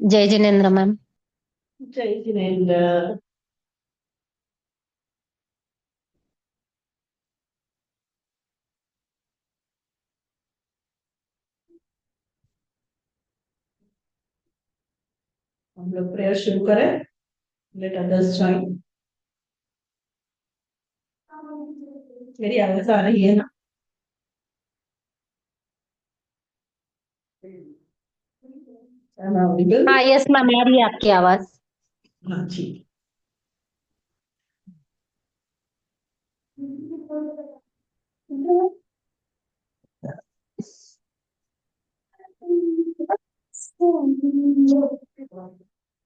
जय जिनेन्द्र मैम। जय जिनेन्द्र। हम लोग प्रेयर शुरू करें। Let others join. मेरी आवाज आ रही है ना? Am I audible? हाँ, यस मैम, आ रही है आपकी आवाज। हाँ ठीक।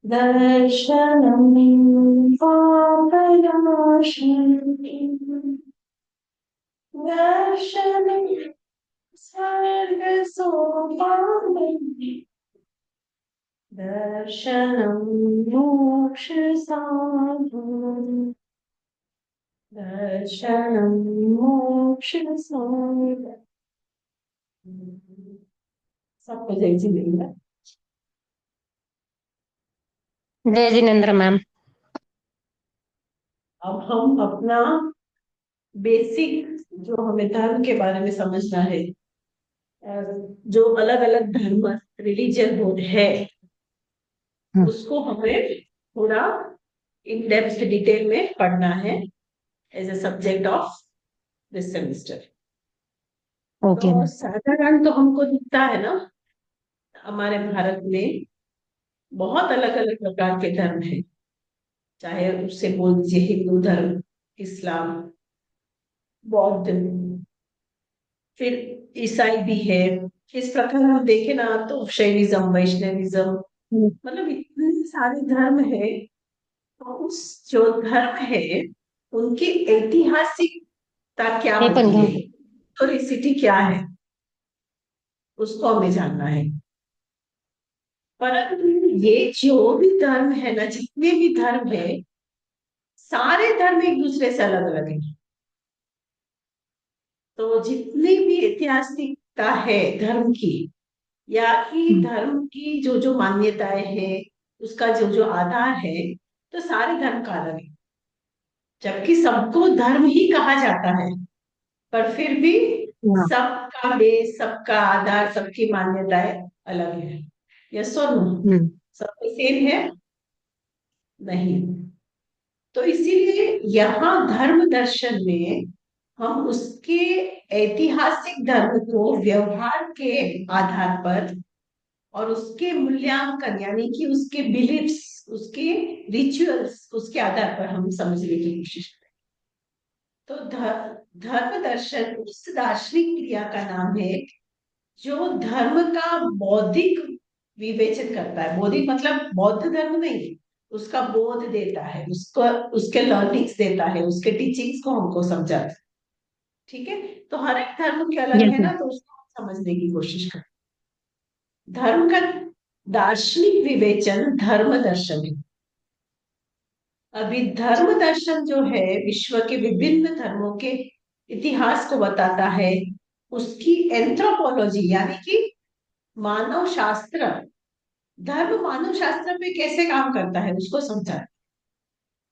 दर्शनम पापनाशनम दर्शनम स्वर्ग सोपानम दर्शनम मोक्ष साधनम दर्शनम मोक्ष साधनम। सबको जय जिनेन्द्र। जय जिनेन्द्र मैम। अब हम अपना बेसिक जो हमें धर्म के बारे में समझना है, जो अलग अलग धर्म रिलीजन हो है, उसको हमें पूरा इन डेप्थ डिटेल में पढ़ना है as a subject of this semester. Okay तो मैम। साधारण तो हमको दिखता है ना, हमारे भारत में बहुत अलग अलग प्रकार के धर्म हैं। चाहे उससे बोल दीजिए हिंदू धर्म, इस्लाम, बौद्ध, फिर ईसाई भी है। इस प्रकार हम देखें ना तो शैविज्म, वैष्णविज्म, मतलब इतने सारे धर्म है। तो उस जो धर्म है उनकी ऐतिहासिकता क्या हे पण होती घ्या। है, हिस्टोरिसिटी क्या है, उसको हमें जानना है। परंतु ये जो भी धर्म है ना, जितने भी धर्म है, सारे धर्म एक दूसरे से अलग अलग है। तो जितनी भी ऐतिहासिकता है धर्म की, या कि धर्म की जो जो मान्यताएं हैं, उसका जो जो आधार है, तो सारे धर्म का अलग है। जबकि सबको धर्म ही कहा जाता है, पर फिर भी हाँ। सबका बेस, सबका आधार, सबकी मान्यताएं अलग है। यस और नो? हम्म। सब सेम है? नहीं। तो इसीलिए यहाँ धर्म दर्शन में हम उसके ऐतिहासिक धर्म को व्यवहार के आधार पर और उसके मूल्यांकन, यानी कि उसके बिलीफ्स, उसके रिचुअल्स, उसके आधार पर हम समझने की कोशिश करें। तो धर्म दर्शन उस दार्शनिक क्रिया का नाम है जो धर्म का बौद्धिक विवेचन करता है। बौद्धिक मतलब बौद्ध धर्म नहीं, उसका बोध देता है, उसको उसके लर्निंग्स देता है, उसके टीचिंग्स को हमको समझाता है। ठीक है? तो हर एक धर्म के अलग यस है मैम। ना, तो उसको हम समझने की कोशिश करें। धर्म का दार्शनिक विवेचन धर्म दर्शन है। अभी धर्म दर्शन जो है विश्व के विभिन्न धर्मों के इतिहास को बताता है। उसकी एंथ्रोपोलॉजी यानी कि मानव शास्त्र, धर्म मानव शास्त्र पे कैसे काम करता है उसको समझाता है।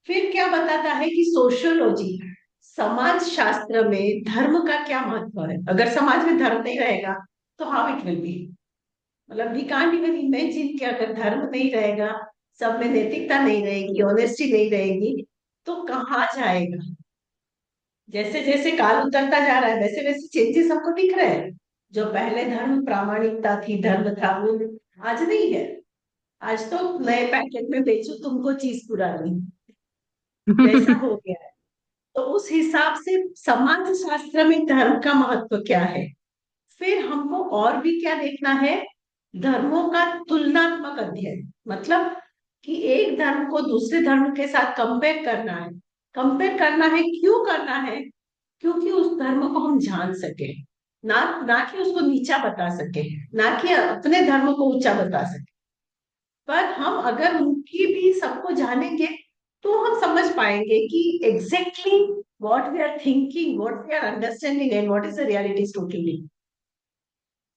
फिर क्या बताता है कि सोशियोलॉजी, समाज शास्त्र में धर्म का क्या महत्व है। अगर समाज में धर्म नहीं रहेगा तो हाउ इट विल बी, मतलब वी कांट इवन इमेजिन कि अगर धर्म नहीं रहेगा, सब में नैतिकता नहीं रहेगी, ऑनेस्टी नहीं रहेगी, तो कहाँ जाएगा। जैसे जैसे काल उतरता जा रहा है वैसे वैसे चेंजेस हमको दिख रहे हैं। जो पहले धर्म प्रामाणिकता थी, धर्म था, वो आज नहीं है। आज तो नए पैकेट में बेचो तुमको चीज पुरानी, वैसा हो गया है। तो उस हिसाब से समाज शास्त्र में धर्म का महत्व क्या है। फिर हमको और भी क्या देखना है, धर्मों का तुलनात्मक अध्ययन, मतलब कि एक धर्म को दूसरे धर्म के साथ कंपेयर करना है। कंपेयर करना है, क्यों करना है? क्योंकि उस धर्म को हम जान सके, ना ना कि उसको नीचा बता सके, ना कि अपने धर्म को ऊंचा बता सके। पर हम अगर उनकी भी सबको जानेंगे तो हम समझ पाएंगे कि exactly what we are thinking, what we are understanding and what is the reality totally.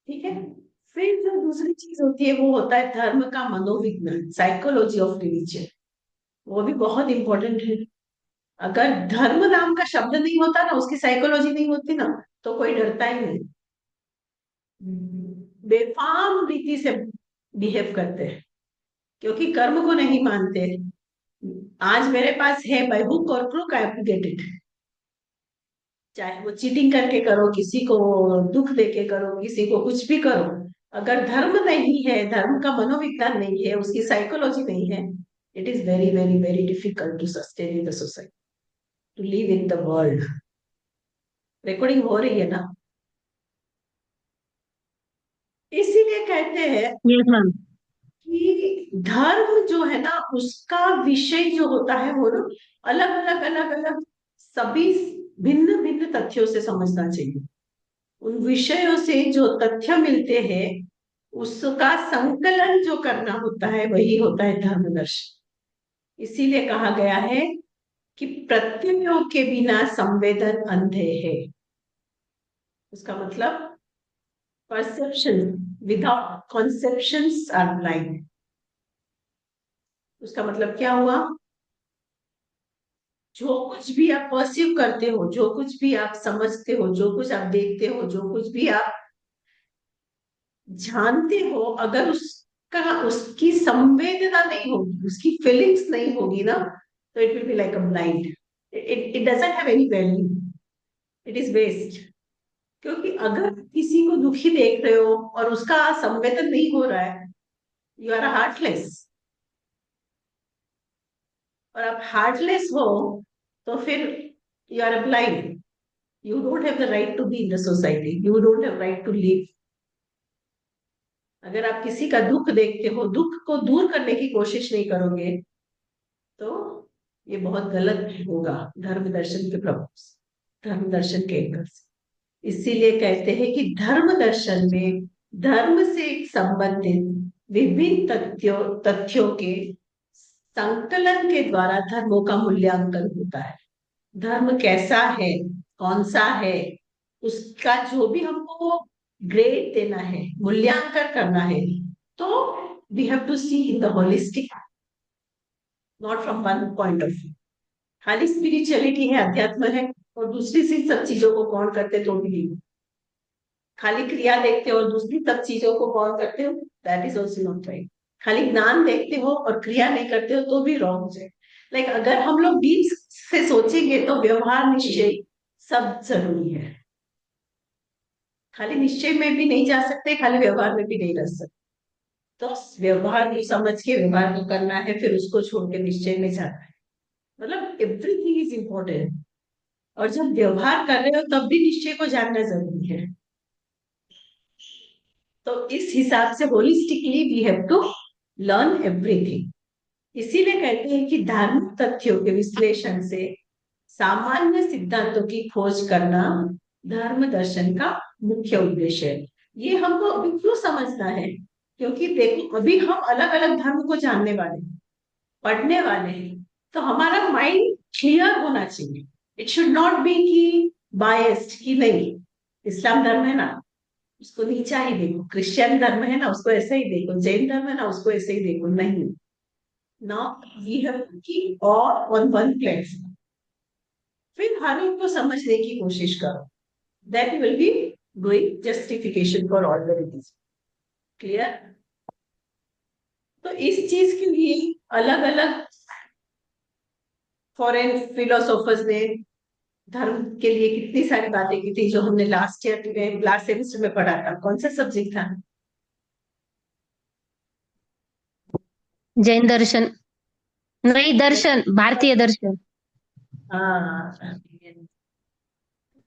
ठीक है? फिर जो दूसरी चीज होती है वो होता है धर्म का मनोविज्ञान, साइकोलॉजी ऑफ रिलीजन। वो भी बहुत इंपॉर्टेंट है। अगर धर्म नाम का शब्द नहीं होता ना, उसकी साइकोलॉजी नहीं होती ना, तो कोई डरता ही नहीं। बेफाम रीति से बिहेव करते हैं क्योंकि कर्म को नहीं मानते। आज मेरे पास है, बाय हुक और crook I have to get it. चाहे वो चीटिंग करके करो, किसी को दुख देके करो, किसी को कुछ भी करो, अगर धर्म नहीं है, धर्म का मनोविज्ञान नहीं है, उसकी साइकोलॉजी नहीं है, it is very very very difficult to sustain in the society, to live in the world. Recording हो रही है ना? इसीलिए कहते हैं यस मैम। कि धर्म जो है ना, उसका विषय जो होता है वो ना अलग अलग अलग अलग सभी भिन्न भिन्न तथ्यों से समझना चाहिए। उन विषयों से जो तथ्य मिलते हैं उसका संकलन जो करना होता है वही होता है धर्मदर्शन। इसीलिए कहा गया है कि प्रत्ययों के बिना संवेदन अंधे है। उसका मतलब perception without conceptions are blind. उसका मतलब क्या हुआ? जो कुछ भी आप परसीव करते हो, जो कुछ भी आप समझते हो, जो कुछ आप देखते हो, जो कुछ भी आप जानते हो, अगर उसका उसकी संवेदना नहीं होगी, उसकी फीलिंग्स नहीं होगी ना, तो it will be like a blind. It doesn't have any value, it is waste. क्योंकि अगर किसी को दुखी देख रहे हो और उसका संवेदन नहीं हो रहा है, यू आर हार्टलेस। और आप हार्टलेस हो तो फिर you are blind. You don't have the right to be in the society. You don't have right to live. अगर आप किसी का दुख देखते हो, दुख को दूर करने की कोशिश नहीं करोगे, तो ये बहुत गलत होगा धर्म दर्शन के प्रभाव से, धर्म दर्शन के एंगल से। इसीलिए कहते हैं कि धर्म दर्शन में धर्म से संबंधित विभिन्न तथ्यों के संकलन के द्वारा धर्मों का मूल्यांकन होता है। धर्म कैसा है, कौन सा है, उसका जो भी हमको ग्रेड देना है, मूल्यांकन करना है, तो we have to see in the holistic, not from one point of view. खाली स्पिरिचुअलिटी है, अध्यात्म है, और दूसरी सी सब चीजों को कौन करते तो भी नहीं। खाली क्रिया देखते हो और दूसरी सब चीजों को कौन करते हो, that is also not right. खाली ज्ञान देखते हो और क्रिया नहीं करते हो तो भी रॉन्ग है। लाइक अगर हम लोग डीप से सोचेंगे तो व्यवहार निश्चय सब जरूरी है। खाली निश्चय में भी नहीं जा सकते, खाली व्यवहार में भी नहीं रह सकते। तो व्यवहार को समझ के व्यवहार को करना है, फिर उसको छोड़ के निश्चय में जाना है। मतलब एवरीथिंग इज इम्पोर्टेंट। और जब व्यवहार कर रहे हो तब भी निश्चय को जानना जरूरी है। तो इस हिसाब से holistically we have to learn everything. इसीलिए कहते हैं कि धार्मिक तथ्यों के विश्लेषण से सामान्य सिद्धांतों की खोज करना धर्म दर्शन का मुख्य उद्देश्य है। ये हमको अभी क्यों समझना है? क्योंकि देखो, अभी हम अलग अलग धर्म को जानने वाले हैं, पढ़ने वाले हैं, तो हमारा माइंड क्लियर होना चाहिए। इट शुड नॉट बी कि बायस्ड कि नहीं, इस्लाम धर्म है ना उसको नीचा ही देखो, क्रिश्चियन धर्म है ना उसको ऐसे ही देखो, जैन धर्म है ना उसको ऐसे ही देखो, नहीं। Now we have to keep all on one platform. फिर हर एक को समझने की कोशिश करो, that will be doing justification for all the religion. Clear? तो इस चीज के लिए अलग अलग फॉरेन फिलोसोफर्स ने धर्म के लिए कितनी सारी बातें की थी, जो हमने लास्ट ईयर में लास्ट सेमेस्टर में पढ़ा था। कौन सा सब्जेक्ट था? जैन दर्शन, नहीं दर्शन, भारतीय दर्शन। हाँ,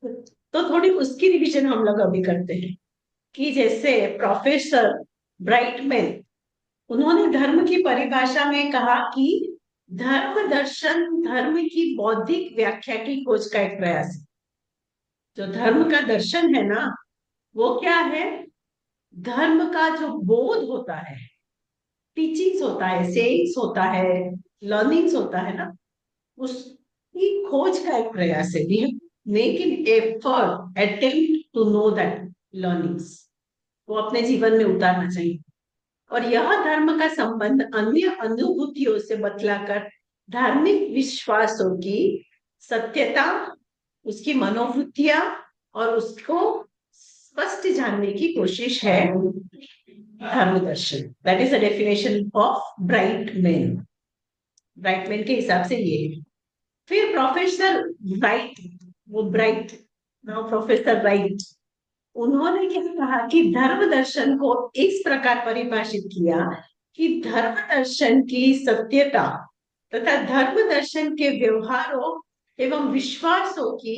तो थोड़ी उसकी रिवीजन हम लोग अभी करते हैं। कि जैसे प्रोफेसर ब्राइटमैन, उन्होंने धर्म की परिभाषा में कहा कि धर्म दर्शन धर्म की बौद्धिक व्याख्या की खोज का एक प्रयास है। जो धर्म का दर्शन है ना, वो क्या है? धर्म का जो बोध होता है, टीचिंग्स होता है, सेइंग्स होता है, लर्निंग्स होता है ना, उसकी खोज का एक प्रयास है। Make an effort attempt to know that learnings. वो अपने जीवन में उतारना चाहिए। और यह धर्म का संबंध अन्य अनुभूतियों से बतलाकर धार्मिक विश्वासों की सत्यता, उसकी मनोवृत्तियां और उसको स्पष्ट जानने की कोशिश है धर्म दर्शन। That is the definition of bright man. Bright man के हिसाब से ये है। फिर प्रोफेसर राइट, वो ब्राइट, नाउ प्रोफेसर राइट, उन्होंने क्या कहा कि धर्म दर्शन को इस प्रकार परिभाषित किया कि धर्म दर्शन की सत्यता तथा धर्म दर्शन के व्यवहारों एवं विश्वासों की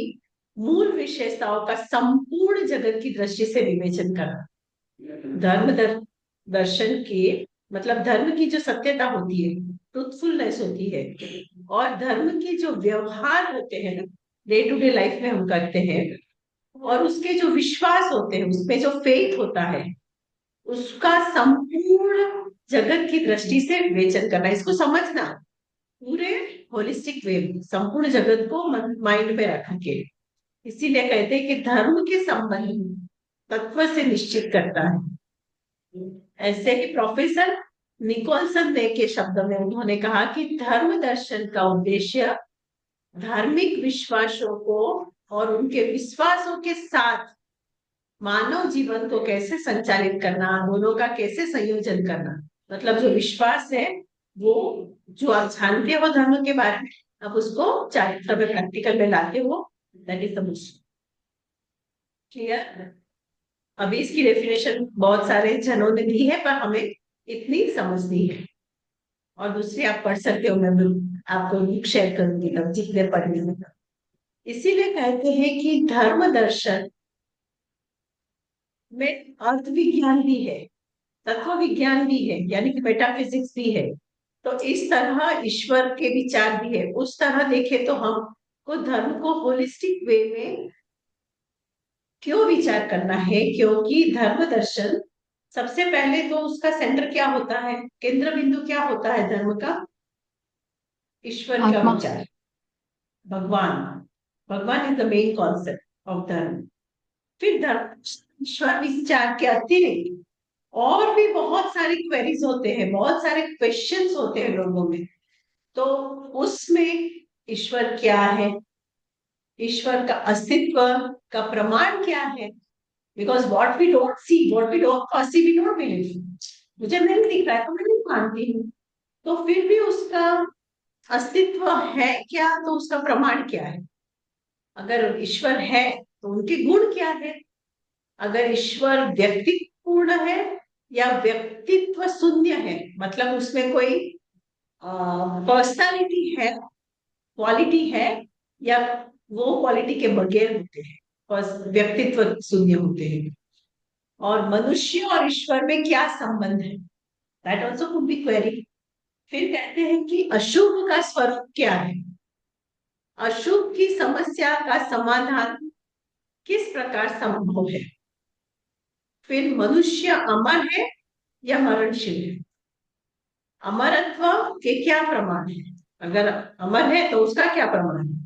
मूल विशेषताओं का संपूर्ण जगत की दृष्टि से विवेचन करना। दर्शन के मतलब धर्म की जो सत्यता होती है, ट्रूथफुलनेस होती है, और धर्म के जो व्यवहार होते हैं ना, डे टू डे लाइफ में हम करते हैं, और उसके जो विश्वास होते हैं, उसमें जो फेथ होता है, उसका संपूर्ण जगत की दृष्टि से विवेचन करना, इसको समझना पूरे होलिस्टिक वे में, संपूर्ण जगत को माइंड में रख के। इसीलिए कहते हैं कि धर्म के संबंध तत्व से निश्चित करता है। ऐसे ही प्रोफेसर निकोलसन ने के शब्द में उन्होंने कहा कि धर्म दर्शन का उद्देश्य धार्मिक विश्वासों को और उनके विश्वासों के साथ मानव जीवन को कैसे संचालित करना, दोनों का कैसे संयोजन करना। मतलब जो विश्वास है, वो जो आप जानते हो धर्म के बारे में, आप उसको चारित्र में प्रैक्टिकल में लाते हो। That is the most clear. अभी इसकी डेफिनेशन बहुत सारे जनों ने दी है, पर हमें इतनी समझनी है। और दूसरी आप पढ़ सकते हो, मैं आपको लिंक शेयर करूंगी तब, जितने पढ़ने में। इसीलिए कहते हैं कि धर्म दर्शन में अर्थ विज्ञान भी है, तत्व विज्ञान भी है, यानी कि मेटाफिजिक्स भी है। तो इस तरह ईश्वर के विचार भी है। उस तरह देखे तो हमको धर्म को होलिस्टिक वे में क्यों विचार करना है, क्योंकि धर्म दर्शन सबसे पहले तो उसका सेंटर क्या होता है, केंद्र बिंदु क्या होता है धर्म का? ईश्वर का आत्मा। विचार, भगवान। भगवान is the main concept of धर्म। फिर धर्म ईश्वर विचार के अतिरिक्त और भी बहुत सारी क्वेरीज होते हैं, बहुत सारे क्वेश्चंस होते हैं लोगों में। तो उसमें ईश्वर क्या है, ईश्वर का अस्तित्व का प्रमाण क्या है? Because what we don't see, what we don't see, we don't believe. मुझे नहीं दिख रहा है तो मैं नहीं मानती हूँ। तो फिर भी उसका अस्तित्व है क्या, तो उसका प्रमाण क्या है? अगर ईश्वर है तो उनके गुण क्या है? अगर ईश्वर व्यक्तिपूर्ण है या व्यक्तित्व शून्य है, मतलब उसमें कोई पर्सनालिटी है, क्वालिटी है, या वो क्वालिटी के बगैर होते हैं, बस व्यक्तित्व शून्य होते हैं। और मनुष्य और ईश्वर में क्या संबंध है, that also could be query. फिर कहते हैं कि अशुभ का स्वरूप क्या है, अशुभ की समस्या का समाधान किस प्रकार संभव है? फिर मनुष्य अमर है या मरणशील है, अमरत्व के क्या प्रमाण है? अगर अमर है तो उसका क्या प्रमाण है?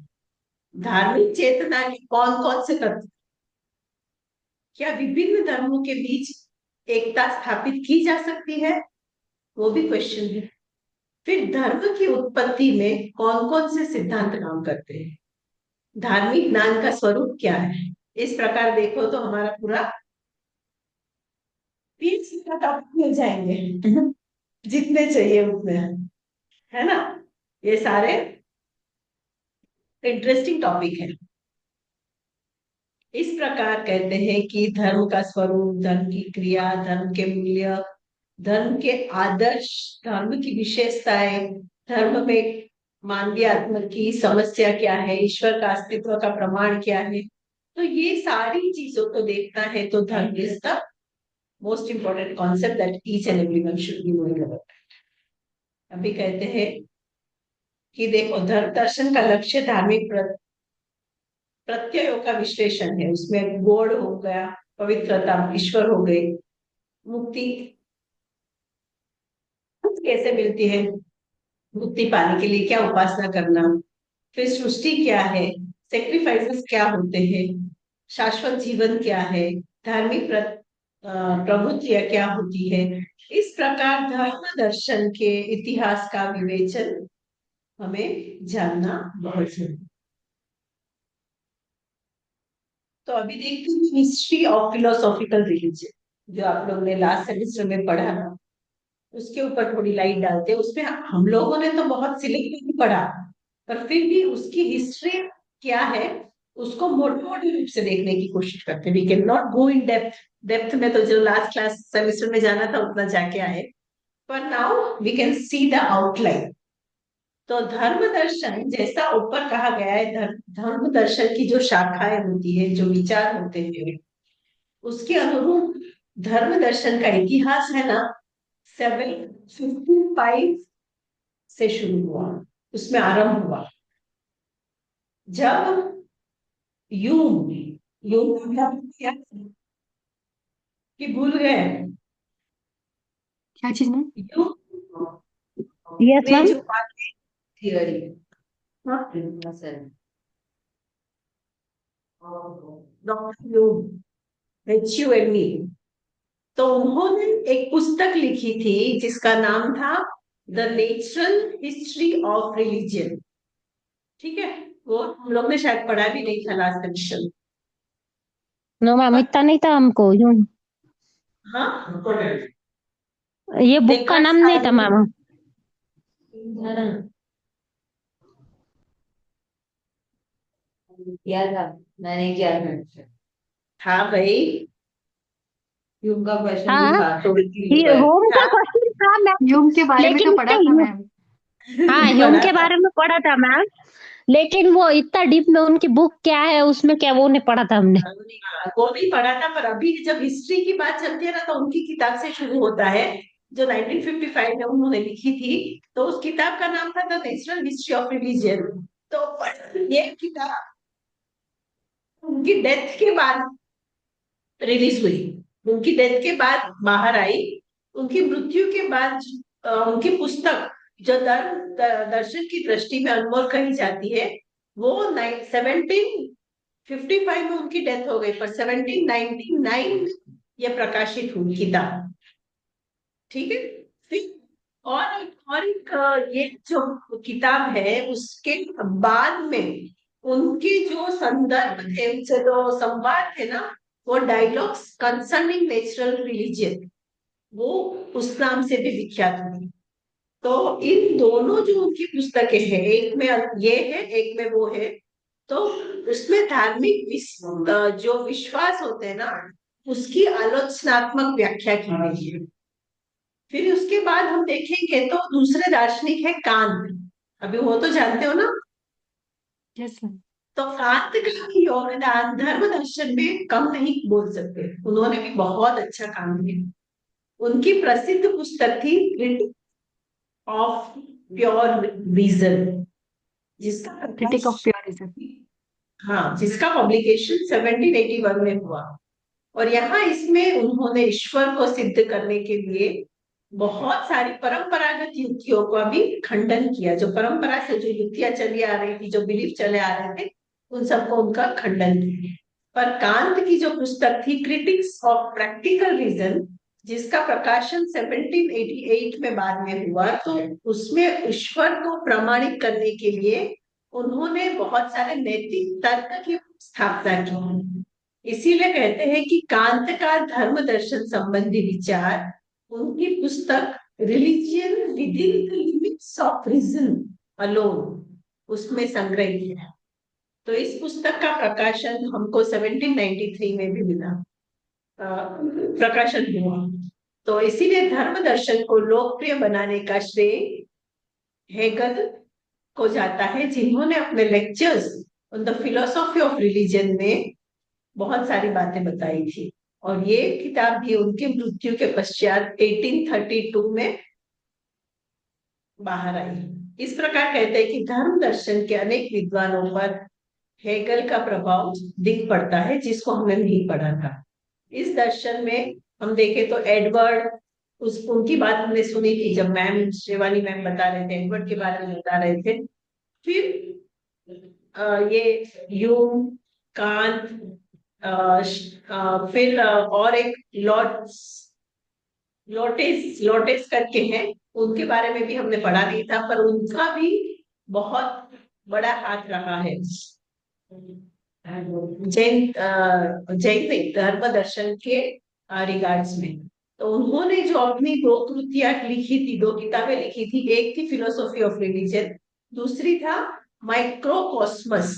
धार्मिक चेतना के कौन कौन से तत्व, क्या विभिन्न धर्मों के बीच एकता स्थापित की जा सकती है, वो भी क्वेश्चन है। फिर धर्म की उत्पत्ति में कौन कौन से सिद्धांत काम करते हैं, धार्मिक ज्ञान का स्वरूप क्या है? इस प्रकार देखो तो हमारा पूरा 20 मिनट टॉपिक मिल जाएंगे, जितने चाहिए उतने, है ना? ये सारे इंटरेस्टिंग टॉपिक है। इस प्रकार कहते हैं कि धर्म का स्वरूप, धर्म की क्रिया, धर्म के मूल्य, धर्म के आदर्श, धर्म की विशेषताएं, धर्म में मानवीय आत्मा की समस्या क्या है, ईश्वर का अस्तित्व का प्रमाण क्या है। तो ये सारी चीजों को देखता है तो धर्म is the most important concept that each and everyone should be knowing about. अभी कहते हैं कि देखो, धर्म दर्शन का लक्ष्य धार्मिक प्रत्ययों का विश्लेषण है। उसमें गॉड हो गया, पवित्रता, ईश्वर हो गई, मुक्ति कैसे मिलती है, मुक्ति पाने के लिए क्या उपासना करना, फिर सृष्टि क्या है, सेक्रीफाइसेस क्या होते हैं, शाश्वत जीवन क्या है, धार्मिक प्रवृत्तियां क्या होती है। इस प्रकार धर्म दर्शन के इतिहास का विवेचन हमें जानना बहुत जरूरी। तो अभी देखते हैं हिस्ट्री ऑफ फिलोसॉफिकल रिलीजन, जो आप लोग ने लास्ट सेमेस्टर में पढ़ा ना, उसके ऊपर थोड़ी लाइट डालते हैं। उसमें हम लोगों ने तो बहुत सिलेक्टिव पढ़ा, पर फिर भी उसकी हिस्ट्री क्या है उसको मोटे मोटे रूप से देखने की कोशिश करते हैं। We can not go in depth. Depth में तो जो लास्ट क्लास सेमेस्टर में जाना था उतना जाके आए, पर now we can see the outline. तो धर्म दर्शन जैसा ऊपर कहा गया है, धर्म दर्शन की जो शाखाएं होती है, जो विचार होते हैं, उसके अनुरूप धर्म दर्शन का इतिहास है ना, 755 से शुरू हुआ, उसमें आरंभ हुआ। जब यूं यूं क्या कि भूल गए क्या चीज में? यूं यस में मैम। जो थियरी, डॉक्टर यूं, HUME, तो उन्होंने एक पुस्तक लिखी थी जिसका नाम था the natural history of religion. ठीक है, वो हम लोग ने शायद पढ़ा भी नहीं था लास्ट सेमेस्टर। नो मैम, इतना नहीं था हमको यूं। हाँ, ये बुक का देखा नाम नहीं था मैम। किया था, मैंने किया था। हाँ भाई, ह्यूम का क्वेश्चन भी हाँ, था तो ये होम का था। क्वेश्चन था मैम। ह्यूम के बारे में लेकिन तो पढ़ा उसका था मैम। हाँ, ह्यूम पढ़ा के था। बारे में पढ़ा था मैम। लेकिन वो इतना डीप में उनकी बुक क्या है उसमें क्या, वो नहीं पढ़ा था हमने। वो नहीं पढ़ा था, पर अभी जब हिस्ट्री की बात चलती है ना, तो उनकी किताब से शुरू होता है जो 1955 में उन्होंने लिखी थी। तो उस किताब का नाम था the natural history of religion. तो ये किताब उनकी डेथ के बाद रिलीज हुई, उनकी डेथ के बाद बाहर आई। उनकी मृत्यु के बाद उनकी पुस्तक जो दर्शन की दृष्टि में अनमोल कही जाती है, वो 1755 में उनकी डेथ हो गई, पर 1799 में ये प्रकाशित हुई किताब। ठीक है। फिर और एक ये जो किताब है उसके बाद में उनके जो संदर्भ थे, उनसे जो संवाद थे ना, वो डायलॉग्स कंसर्निंग नेचुरल रिलीजन, वो उस नाम से भी विख्यात हुई। तो इन दोनों जो उनकी पुस्तकें हैं, एक में ये है, एक में वो है। तो उसमें धार्मिक जो विश्वास होते हैं ना, उसकी आलोचनात्मक व्याख्या की गई है। फिर उसके बाद हम देखेंगे तो दूसरे दार्शनिक है कांत। अभी वो तो जानते हो ना। Yes ma'am. तो कांत का भी योगदान धर्म दर्शन में कम नहीं बोल सकते, उन्होंने भी बहुत अच्छा काम किया। उनकी प्रसिद्ध पुस्तक थी क्रिटिक ऑफ प्योर रीजन, जिसका क्रिटिक ऑफ प्रकाश, प्योरिज्म। हाँ, जिसका पब्लिकेशन 1781 में हुआ। और यहाँ इसमें उन्होंने ईश्वर को सिद्ध करने के लिए बहुत सारी परंपरागत युक्तियों का भी खंडन किया। जो परंपरा से जो युक्तियां चली आ रही थी, जो बिलीफ चले आ रहे थे, उन सबको उनका खंडन किया। पर कांत की जो पुस्तक थी क्रिटिक्स ऑफ प्रैक्टिकल रीजन, जिसका प्रकाशन 1788 में बाद में हुआ, तो उसमें ईश्वर को प्रमाणित करने के लिए उन्होंने बहुत सारे नैतिक तर्क की स्थापना की। इसीलिए कहते हैं कि कांत का धर्म दर्शन संबंधी विचार उनकी पुस्तक religion within the limits of reason alone उसमें संग्रहित है। तो इस पुस्तक का प्रकाशन हमको 1793 में भी मिला, प्रकाशन हुआ। तो इसीलिए धर्म दर्शन को लोकप्रिय बनाने का श्रेय हेगल को जाता है, जिन्होंने अपने lectures on the philosophy of religion में बहुत सारी बातें बताई थी। और ये किताब भी उनकी मृत्यु के पश्चात 1832 में बाहर आई। इस प्रकार कहते हैं कि धर्म दर्शन के अनेक विद्वानों पर हेगल का प्रभाव दिख पड़ता है, जिसको हमने नहीं पढ़ा था। इस दर्शन में हम देखें तो एडवर्ड, उनकी बात हमने सुनी थी जब मैम शिवानी मैम बता रहे थे, एडवर्ड के बारे में बता रहे थे। फिर ये यूम, कांत, फिर और एक लोटेस करके हैं, उनके बारे में भी हमने पढ़ा नहीं था, पर उनका भी बहुत बड़ा हाथ रहा है जैन नहीं, धर्म दर्शन के रिगार्ड्स में। तो उन्होंने जो अपनी दो कृतियां लिखी थी, दो किताबें लिखी थी, एक थी फिलोसॉफी ऑफ रिलीजन, दूसरी था माइक्रोकॉस्मस।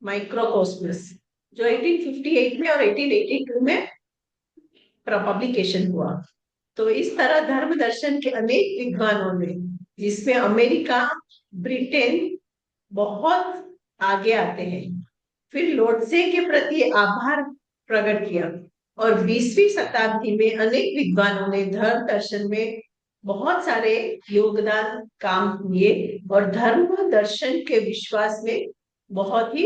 माइक्रोकॉस्मस जो 1858 में और 1882 में पब्लिकेशन हुआ। तो इस तरह धर्म दर्शन के अनेक विद्वानों ने, जिसमें अमेरिका, ब्रिटेन बहुत आगे आते हैं, फिर लोटसे के प्रति आभार प्रकट किया। और 20वीं शताब्दी में अनेक विद्वानों ने धर्म दर्शन में बहुत सारे योगदान काम किए और धर्म दर्शन के विश्वास में बहुत ही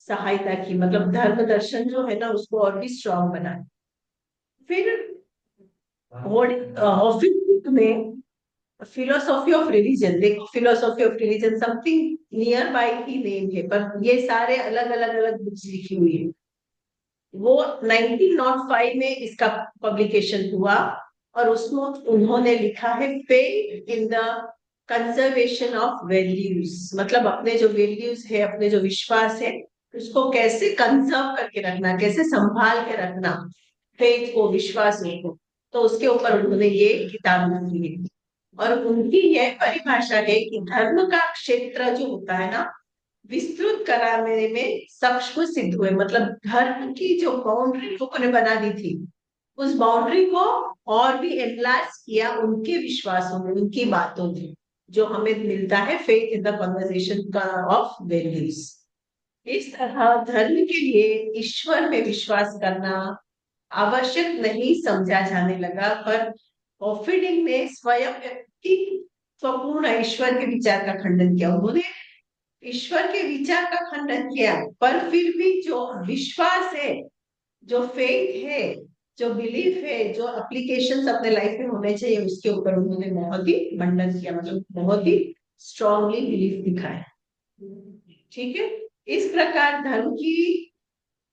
सहायता की, मतलब धर्म दर्शन जो है ना उसको और भी स्ट्रांग बनाया। फिर में फिलोसॉफी ऑफ रिलीजन, देखो philosophy of religion something near by he name है, पर ये सारे अलग अलग अलग बुक्स लिखी हुई है। वो 1905 में इसका पब्लिकेशन हुआ और उसमें उन्होंने लिखा है faith in the conservation of values, मतलब अपने जो वैल्यूज है, अपने जो विश्वास है, उसको कैसे कंजर्व करके रखना, कैसे संभाल के रखना फेथ को, विश्वास को। तो उसके ऊपर उन्होंने ये किताब लिखी है। और उनकी यह परिभाषा है कि धर्म का क्षेत्र जो होता है ना, विस्तृत कराने में सक्षम सिद्ध हुए, मतलब धर्म की जो बाउंड्री लोगों ने बना दी थी, उस बाउंड्री को और भी एनलार्ज किया उनके विश्वासों में, उनकी बातों में, जो हमें मिलता है faith in the conversation of values. इस तरह धर्म के लिए ईश्वर में विश्वास करना आवश्यक नहीं समझा जाने लगा, पर ओफिडिंग ने स्वयं व्यक्तित्वपूर्ण ईश्वर के विचार का खंडन किया। उन्होंने ईश्वर के विचार का खंडन किया, पर फिर भी जो विश्वास है, जो फेथ है, जो बिलीफ है, जो एप्लीकेशन अपने लाइफ में होने चाहिए, उसके ऊपर उन्होंने बहुत ही खंडन किया, मतलब बहुत ही स्ट्रांगली बिलीफ दिखाया। ठीक है। इस प्रकार धर्म की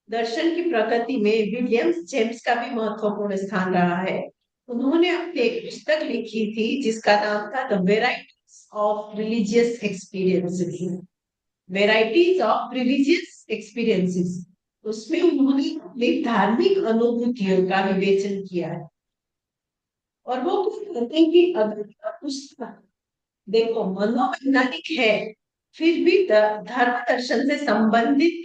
दर्शन की प्रकृति में विलियम्स जेम्स का भी महत्वपूर्ण स्थान रहा है। उन्होंने अपनी एक पुस्तक लिखी थी जिसका नाम था the varieties of religious experiences. Varieties of religious experiences, उसमें उन्होंने अपनी धार्मिक अनुभूतियों का विवेचन किया है। और वो कहते हैं कि अगर पुस्तक देखो मनोवैज्ञानिक है, फिर भी धर्म दर्शन से संबंधित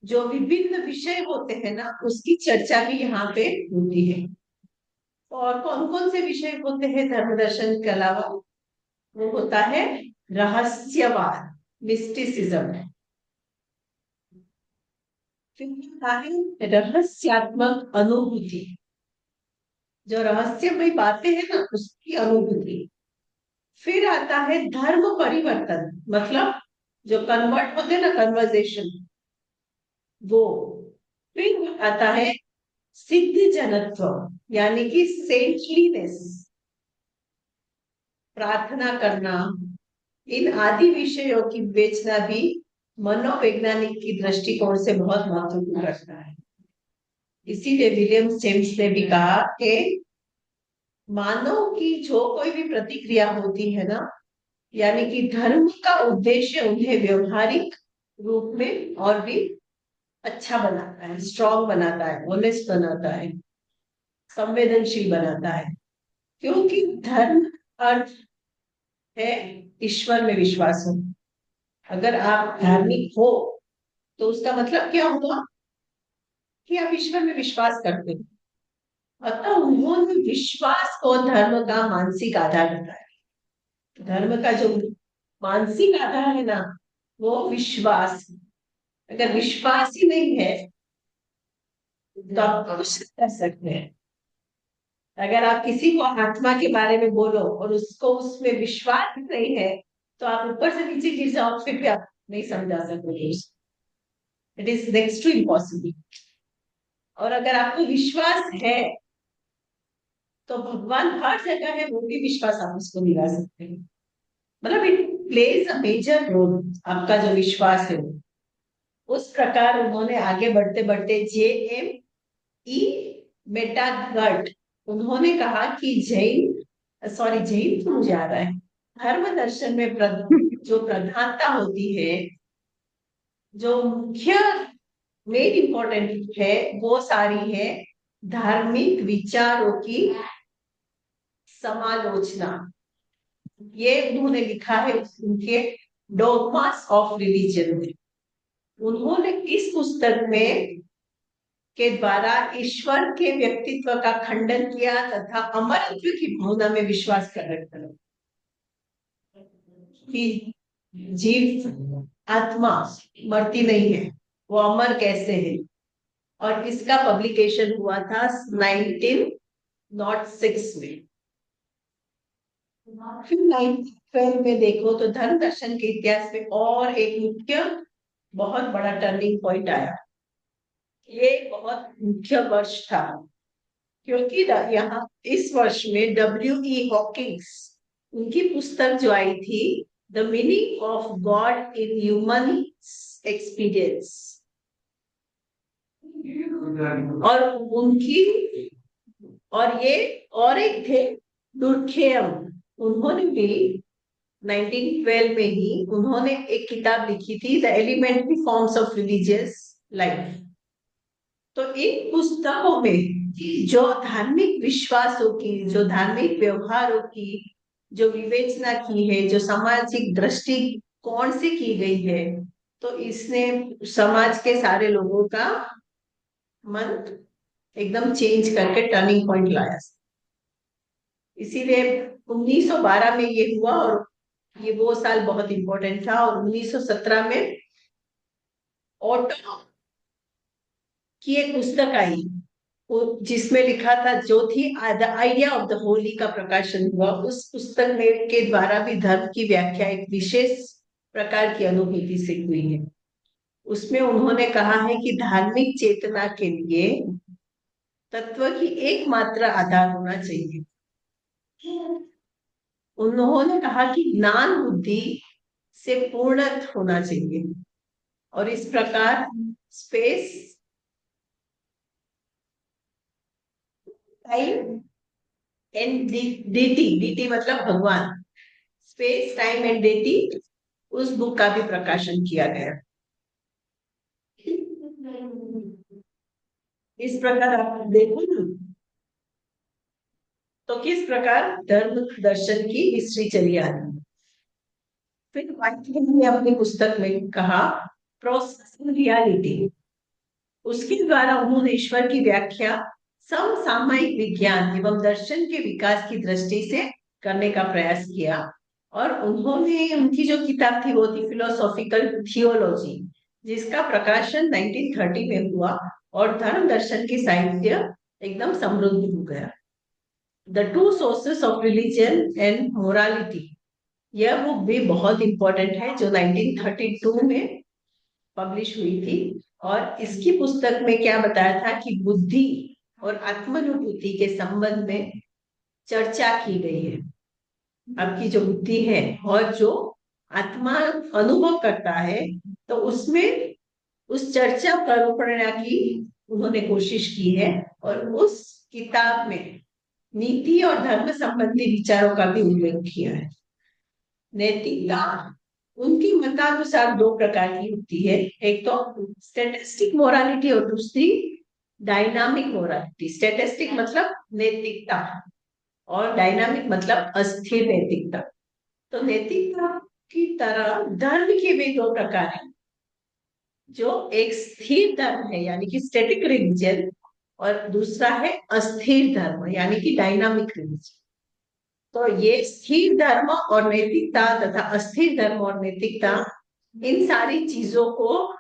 जो विभिन्न विषय होते हैं ना, उसकी चर्चा भी यहाँ पे होती है। और कौन कौन से विषय होते हैं धर्म दर्शन के अलावा? वो होता है रहस्यवाद, मिस्टिसिज्म, फिर होता है रहस्यात्मक अनुभूति, जो रहस्यमय बातें हैं ना उसकी अनुभूति। फिर आता है धर्म परिवर्तन, मतलब जो कन्वर्ट होते हैं ना, कन्वर्जेशन, वो। फिर आता है सिद्ध जनत्व, यानी कि सेंटलीनेस, प्रार्थना करना। इन आदि विषयों की विवेचना भी मनोवैज्ञानिक की दृष्टिकोण से बहुत महत्वपूर्ण रखता है। इसीलिए विलियम जेम्स ने भी कहा कि मानव की जो कोई भी प्रतिक्रिया होती है ना, यानी कि धर्म का उद्देश्य उन्हें व्यवहारिक रूप में और भी अच्छा बनाता है, स्ट्रॉन्ग बनाता है, ऑनेस्ट बनाता है, संवेदनशील बनाता है। क्योंकि धर्म अर्थ है ईश्वर में विश्वास हो। अगर आप धार्मिक हो तो उसका मतलब क्या हुआ कि आप ईश्वर में विश्वास करते हो। अतः उन्होंने विश्वास को धर्म का मानसिक आधार बताया। धर्म का जो मानसिक आधार है ना, वो विश्वास। अगर विश्वास ही नहीं है तो आप कुछ कर सकते हैं। अगर आप किसी को आत्मा के बारे में बोलो और उसको उसमें विश्वास नहीं है, तो आप ऊपर से नीचे गिर जाओ, फिर भी आप नहीं समझा सकते। It is next to impossible. और अगर आपको विश्वास है तो भगवान हर जगह है, वो भी विश्वास आप उसको दिला सकते हैं। मतलब it plays a major role, आपका जो विश्वास है। उस प्रकार उन्होंने आगे बढ़ते बढ़ते JME मेटागट उन्होंने कहा कि जैन तो मुझे आ रहा है, धर्म दर्शन में जो प्रधानता होती है, जो मुख्य मेन इंपॉर्टेंट है, वो सारी है धार्मिक विचारों की समालोचना। ये उन्होंने लिखा है उनके डॉगमास ऑफ रिलीजन में। उन्होंने इस पुस्तक में के द्वारा ईश्वर के व्यक्तित्व का खंडन किया तथा अमरत्व की भावना में विश्वास कर रखा कि जीव आत्मा मरती नहीं है, वो अमर कैसे है। और इसका पब्लिकेशन हुआ था 1906 में। फिर 1912 में देखो तो धर्म दर्शन के इतिहास में और एक मुख्य बहुत बड़ा टर्निंग पॉइंट आया। ये बहुत मुख्य वर्ष था क्योंकि यहाँ इस वर्ष में W.E. हॉकिंस उनकी पुस्तक जो आई थी the meaning of God in human experience, और उनकी और ये और एक थे दुर्खेयम, उन्होंने भी 1912 में ही उन्होंने एक किताब लिखी थी the elementary forms of religious life. तो इन पुस्तकों में जो धार्मिक विश्वासों की, जो धार्मिक व्यवहारों की जो विवेचना की है, जो सामाजिक दृष्टिकोण से की गई है, तो इसने समाज के सारे लोगों का मन एकदम चेंज करके टर्निंग पॉइंट लाया। इसीलिए 1912 में ये हुआ और ये वो साल बहुत इंपॉर्टेंट था। और 1917 में ऑटो की एक पुस्तक आई जिसमें लिखा था, जो थी the idea of the Holi का प्रकाशन हुआ। उस पुस्तक में के द्वारा भी धर्म की व्याख्या एक विशेष प्रकार की अनुभूति से हुई है। उसमें उन्होंने कहा है कि धार्मिक चेतना के लिए तत्व की एकमात्र आधार होना चाहिए। उन्होंने कहा कि ज्ञान बुद्धि से पूर्णत होना चाहिए और इस प्रकार स्पेस टाइम एंड डीटी मतलब भगवान, स्पेस टाइम एंड डेटी, उस बुक का भी प्रकाशन किया गया। इस प्रकार आप देखो ना तो किस प्रकार धर्म दर्शन की हिस्ट्री चली आ रही है। फिर वाइटमैन ने अपनी पुस्तक में कहा प्रोसेस इन रियलिटी, उसके द्वारा उन्होंने ईश्वर की व्याख्या समसामयिक विज्ञान एवं दर्शन के विकास की दृष्टि से करने का प्रयास किया। और उन्होंने उनकी जो किताब थी वो थी फिलोसॉफिकल थियोलॉजी, जिसका प्रकाशन 1930 में हुआ और धर्म दर्शन की साहित्य एकदम समृद्ध हो गया। The two sources of religion and morality, यह बुक भी बहुत इंपॉर्टेंट है जो 1932 में पब्लिश हुई थी। और इसकी पुस्तक में क्या बताया था कि बुद्धि और आत्मानुभूति के संबंध में चर्चा की गई है। आपकी जो बुद्धि है और जो आत्मा अनुभव करता है, तो उसमें उस चर्चा प्रकरण की उन्होंने कोशिश की है। और उस किताब में नीति और धर्म संबंधी विचारों का भी उल्लेख किया है। नैतिकता उनकी मतानुसार दो प्रकार की होती है, एक तो स्टैटिस्टिक मोरालिटी और दूसरी डायनामिक मोरालिटी। स्टैटिस्टिक मतलब नैतिकता और डायनामिक मतलब अस्थिर नैतिकता। तो नैतिकता की तरह धर्म के भी दो प्रकार हैं, जो एक स्थिर धर्म है यानी कि स्टैटिक रिलीजन, और दूसरा है अस्थिर धर्म यानी कि डायनामिक रिलीजन। तो ये स्थिर धर्म और नैतिकता तथा अस्थिर धर्म और नैतिकता, इन सारी चीजों को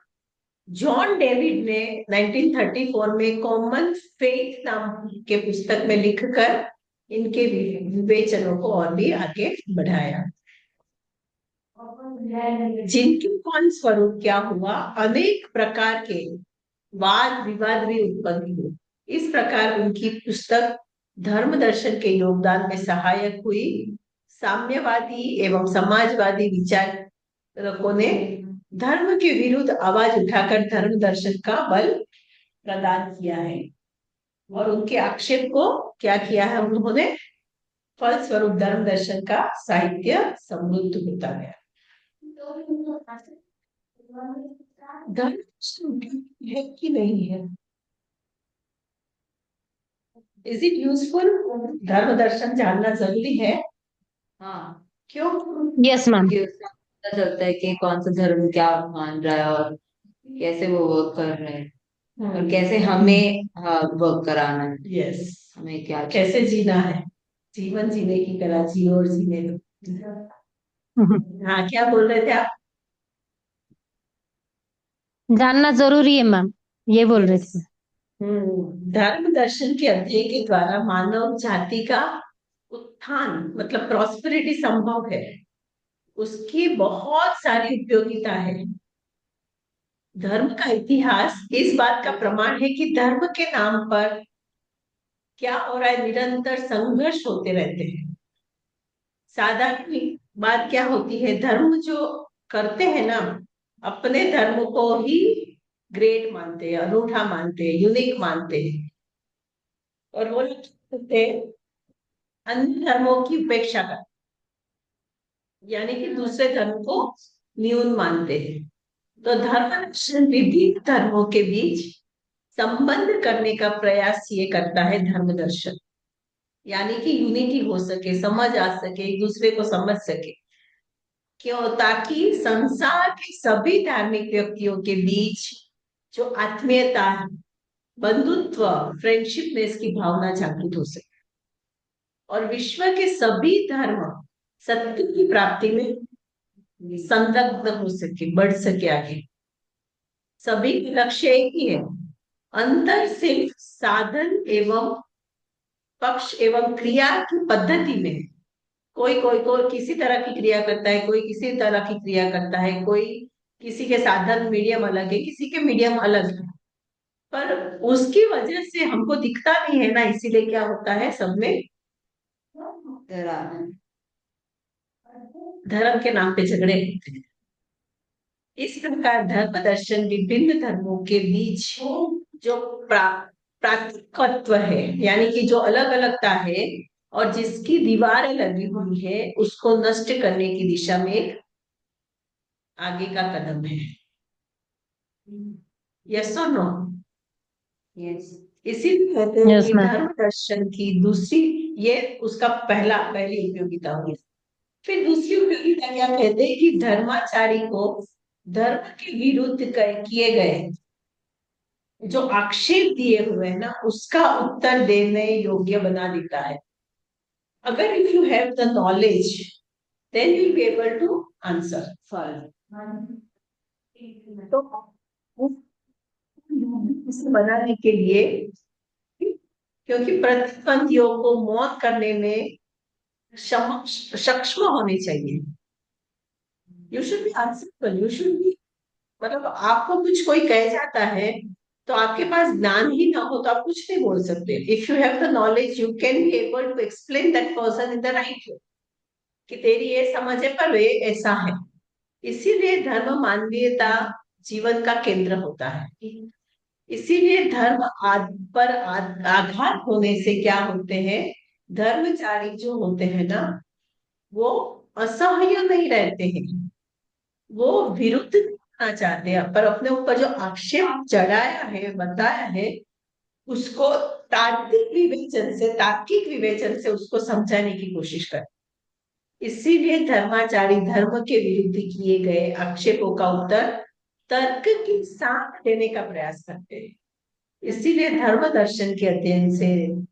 जॉन डेविड ने 1934 में कॉमन फेथ नाम के पुस्तक में लिखकर इनके विवेचनों को और भी आगे बढ़ाया। जिनके कौन स्वरूप क्या हुआ, अनेक प्रकार के वाद विवाद भी उत्पन्न हुए। इस प्रकार उनकी पुस्तक धर्म दर्शन के योगदान में सहायक हुई। साम्यवादी एवं समाजवादी विचारकों ने धर्म के विरुद्ध आवाज उठाकर धर्म दर्शन का बल प्रदान किया है, और उनके आक्षेप को क्या किया है उन्होंने, फलस्वरूप धर्म दर्शन का साहित्य समृद्ध होता गया। धर्म है कि नहीं है, इज इट यूजफुल? धर्म दर्शन जानना जरूरी है। हाँ, क्यों? Yes ma'am. क्योंकि उससे पता चलता है कि कौन सा धर्म क्या मान रहा है और कैसे वो वर्क कर रहे हैं और कैसे हमें वर्क कराना है, यस, हमें क्या कैसे जीना है, जीवन जीने की कला जियो और जीने दो। हाँ, क्या बोल रहे थे आप? जानना जरूरी है मैम, ये बोल रहे Yes. थे। धर्म दर्शन के अध्ययन के द्वारा मानव जाति का उत्थान मतलब प्रॉस्पेरिटी संभव है, उसकी बहुत सारी उपयोगिता है। धर्म का इतिहास इस बात का प्रमाण है कि धर्म के नाम पर क्या हो रहा है, निरंतर संघर्ष होते रहते हैं। साधारण बात क्या होती है, धर्म जो करते हैं ना, अपने धर्म को ही ग्रेट मानते हैं, अनूठा मानते हैं, यूनिक मानते हैं, और वो लोग कहते हैं अन्य धर्मों की उपेक्षा कर, यानी कि दूसरे धर्म को न्यून मानते हैं। तो धर्म दर्शन विभिन्न धर्मों के बीच संबंध करने का प्रयास ये करता है धर्म दर्शन, यानी कि यूनिटी हो सके, समझ आ सके, एक दूसरे को समझ सके। क्यों? ताकि संसार के सभी धार्मिक व्यक्तियों के बीच जो आत्मीयता है, बंधुत्व, फ्रेंडशिपनेस की भावना जागृत हो सके, और विश्व के सभी धर्म सत्य की प्राप्ति में संलग्न हो सके, बढ़ सके आगे। सभी के लक्ष्य एक ही है, अंतर सिर्फ साधन एवं पक्ष एवं क्रिया की पद्धति में है। कोई किसी तरह की क्रिया करता है, कोई किसी तरह की क्रिया करता है, कोई किसी के साधन मीडियम अलग है, किसी के मीडियम अलग है, पर उसकी वजह से हमको दिखता नहीं है ना, इसीलिए क्या होता है, सब में धर्म के नाम पे झगड़े होते हैं। इस प्रकार धर्म दर्शन विभिन्न धर्मों के बीच जो प्रातिकत्व है, यानी कि जो अलग अलगता है और जिसकी दीवारें लगी हुई है, उसको नष्ट करने की दिशा में एक आगे का कदम है। यस और नो? यस। इसीलिए कहते हैं यस कि मैम। धर्म दर्शन की दूसरी, ये उसका पहली उपयोगिता हुई। फिर दूसरी उपयोगिता क्या कहते हैं कि धर्माचारी को धर्म के विरुद्ध किए गए जो आक्षेप दिए हुए हैं ना, उसका उत्तर देने योग्य बना देता है। अगर if you have the knowledge then you will be able to answer तो इसे बनाने के लिए, क्योंकि प्रतिद्वंदियों को मौत करने में सक्षम होने चाहिए। You should be answerable, you should be, मतलब आपको कुछ कोई कह जाता है तो आपके पास ज्ञान ही ना हो तो आप कुछ नहीं बोल सकते। If you have the knowledge you can be able to explain that person in the right way, कि तेरी ये समझ है पर वे ऐसा है। इसीलिए धर्म मानवीयता जीवन का केंद्र होता है। इसीलिए धर्म पर आघात होने से क्या होते हैं, धर्मचारी जो होते हैं ना, वो असह्य नहीं रहते हैं, वो विरुद्ध करना चाहते हैं, पर अपने ऊपर जो आक्षेप चढ़ाया है, बताया है, उसको तार्किक विवेचन से उसको समझाने की कोशिश कर। इसीलिए धर्माचारी धर्म के विरुद्ध किए गए आक्षेपों का उत्तर तर्क के साथ देने का प्रयास करते हैं। इसीलिए धर्म दर्शन के अध्ययन से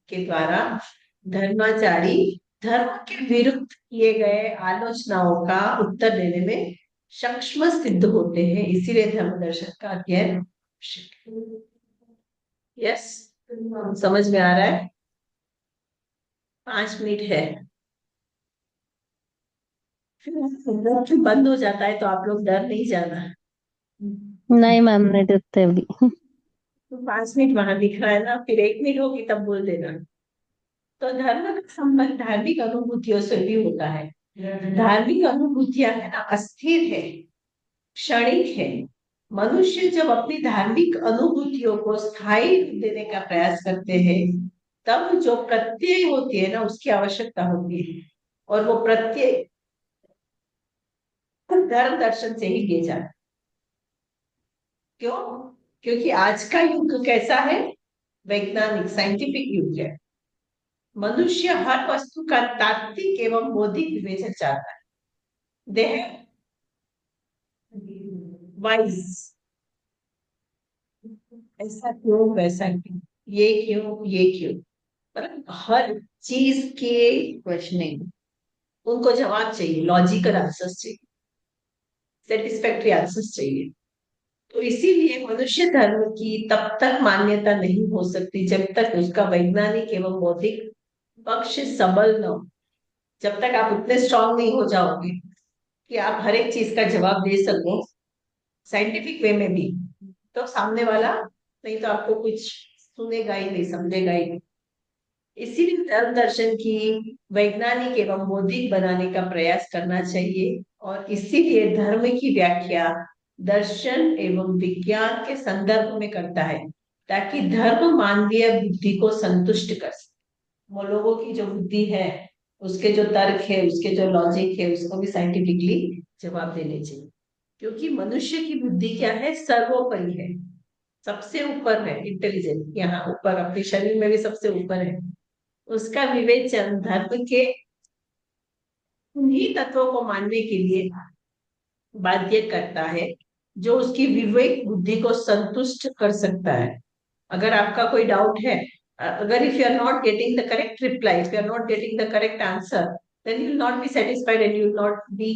के द्वारा धर्माचारी धर्म के विरुद्ध किए गए आलोचनाओं का उत्तर देने में सक्षम सिद्ध होते हैं। इसीलिए धर्म दर्शन का अध्ययन। यस, समझ में आ रहा है? 5 मिनट है, फिर बंद हो जाता है, तो आप लोग डर नहीं जाना। नहीं मैम, नहीं देते अभी। तो 5 मिनट वहां दिख रहा है ना, फिर 1 मिनट होगी तब बोल देना। तो धर्म का संबंध धार्मिक अनुभूतियों से भी होता है। धार्मिक अनुभूतियां है ना, अस्थिर है, क्षणिक है। मनुष्य जब अपनी धार्मिक अनुभूतियों को स्थायी रूप देने का प्रयास करते हैं, तब जो प्रत्यय होती है ना, उसकी आवश्यकता होती है। और वो प्रत्यय धर्म दर्शन से ही किए जाते। क्यों? क्योंकि आज का युग कैसा है? वैज्ञानिक साइंटिफिक युग है। मनुष्य हर वस्तु का तात्विक एवं बौद्धिक विवेचन चाहता है। देह वाइज, ऐसा क्यों, वैसा क्यों, ये क्यों, मतलब हर चीज के क्वेश्चनिंग। उनको जवाब चाहिए, लॉजिकल आंसर्स चाहिए, सेटिस्फैक्टरी आंसर्स चाहिए। तो इसीलिए मनुष्य धर्म की तब तक मान्यता नहीं हो सकती जब तक उसका वैज्ञानिक एवं बौद्धिक पक्ष सबल न हो। जब तक आप उतने स्ट्रांग नहीं हो जाओगे कि आप हर एक चीज का जवाब दे सको साइंटिफिक वे में भी, तो सामने वाला नहीं तो आपको कुछ सुनेगा ही नहीं, समझेगा ही नहीं। इसीलिए धर्म दर्शन की वैज्ञानिक एवं बौद्धिक बनाने का प्रयास करना चाहिए। और इसीलिए धर्म की व्याख्या दर्शन एवं विज्ञान के संदर्भ में करता है, ताकि धर्म मानवीय बुद्धि को संतुष्ट कर सके। वो लोगों की जो बुद्धि है, उसके जो तर्क है, उसके जो लॉजिक है, उसको भी साइंटिफिकली जवाब देने चाहिए। क्योंकि मनुष्य की बुद्धि क्या है? सर्वोपरि है, सबसे ऊपर है, इंटेलिजेंट यहाँ ऊपर अपने शरीर में भी सबसे ऊपर है। उसका विवेचन धर्म के उन्हीं तत्वों को मानने के लिए बाध्य करता है जो उसकी विवेक बुद्धि को संतुष्ट कर सकता है। अगर आपका कोई डाउट है, अगर if you are not getting the correct reply, if you are not getting the correct answer, then you will not be satisfied and you will not be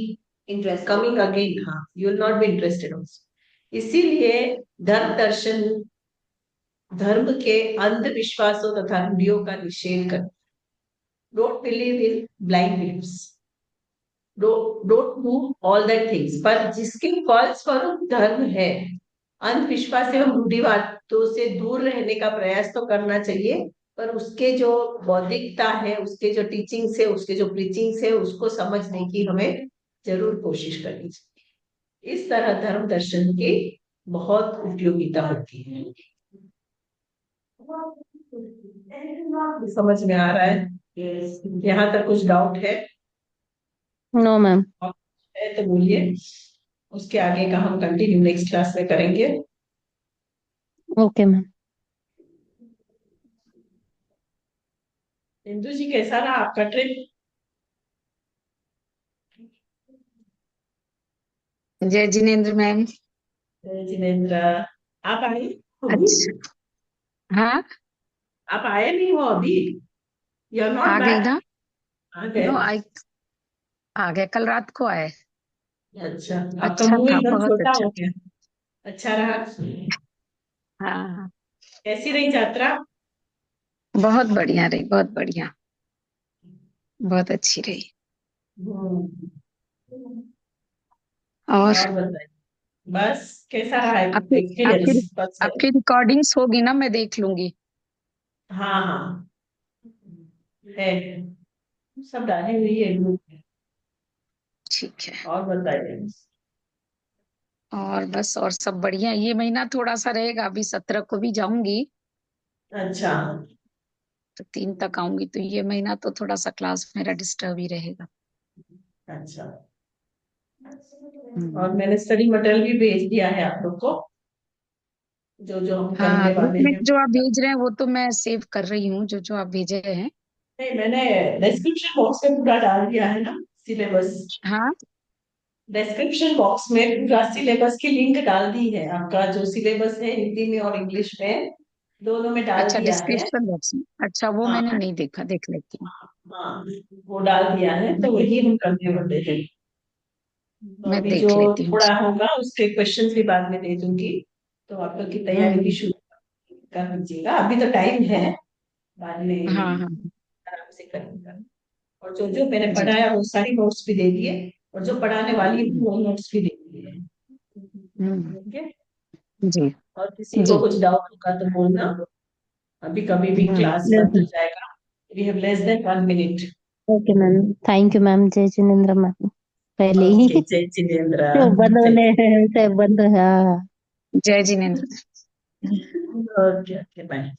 interest. Coming again. हाँ, you will not be interested also. इसीलिए धर्म दर्शन धर्म के अंधविश्वासों तथा रूढ़ियों का निषेध कर, don't believe in blind beliefs, don't do all that things, पर जिसके फलस्वरूप धर्म है, अंधविश्वास एवं रूढ़िवादों से दूर रहने का प्रयास तो करना चाहिए, पर उसके जो बौद्धिकता है, उसके जो टीचिंग्स है, उसके जो प्रीचिंग्स है, उसको समझने की हमें जरूर कोशिश करनी चाहिए। इस तरह धर्म दर्शन की बहुत उपयोगिता होती है। समझ में आ रहा है? यहाँ तक कुछ डाउट है? No ma'am. है तो बोलिए, उसके आगे का हम कंटिन्यू नेक्स्ट क्लास में करेंगे। Okay ma'am. इंदु जी, कैसा रहा आपका ट्रिप? जय जिनेन्द्र मैम। जिनेन्द्र, आप आए अभी? अच्छा। हाँ, आप आए नहीं हो अभी? यू आर नॉट आ गई बैक? ना। आ गए? नो आई आ गए, कल रात को आए। अच्छा, आपका अच्छा मुंह था, एकदम बहुत छोटा अच्छा हो था। गया। अच्छा रहा? हाँ, कैसी रही यात्रा? बहुत बढ़िया रही, बहुत बढ़िया, बहुत अच्छी रही। हम्म, और और बताइए, बस कैसा रहा आपकी आपकी एक्सपीरियंस फर्स्ट आपकी रिकॉर्डिंग्स होगी ना, मैं देख लूंगी। हाँ हाँ, है, सब डाली हुई है ग्रुप में। ठीक है। और बताइए। और बस, और सब बढ़िया। ये महीना थोड़ा सा रहेगा, अभी 17 को भी जाऊंगी अच्छा। तो 3 तक आऊंगी, तो ये महीना तो थोड़ा सा क्लास मेरा डिस्टर्ब ही रहेगा। अच्छा, और हम्म। मैंने स्टडी मटेरियल भी भेज दिया है आप लोग को, जो जो हम हाँ, करने ग्रुप वाले में हैं। जो आप भेज रहे हैं वो तो मैं सेव कर रही हूँ, जो जो आप भेजे हैं। नहीं, मैंने डिस्क्रिप्शन बॉक्स में पूरा डाल दिया है ना सिलेबस। हाँ, डिस्क्रिप्शन बॉक्स में पूरा सिलेबस की लिंक डाल दी है। आपका जो सिलेबस है हिंदी में और इंग्लिश में दोनों में डाल अच्छा, दिया है। डिस्क्रिप्शन बॉक्स में। अच्छा, वो मैंने हाँ नहीं देखा, देख लेती हूँ। हाँ, वो डाल दिया है, तो वही हम करने वाले हैं। तो मैं अभी जो देख लेती हूँ थोड़ा उसको। होगा उसके क्वेश्चंस भी बाद में दे दूंगी, तो आप लोग की तैयारी भी हम्म। शुरू कर दीजिएगा। अभी तो टाइम है, बाद में हाँ हाँ। आराम से करेंगे। और जो जो मैंने जी। पढ़ाया वो सारी नोट्स भी दे दिए, और जो पढ़ाने वाली हूँ वो नोट्स भी दे दिए। हम्म। ठीक है? जी। और किसी को जी। कुछ डाउट होगा तो बोलना, अभी कभी भी क्लास बंद हो जाएगा। We have less than 1 minute. Okay ma'am, thank you ma'am. जय जिनेन्द्र मैम। पहले ओके, ही। जय जिनेन्द्र। तो बंद जय होने से बंद, हाँ। जय जिनेन्द्र। Okay, okay, bye.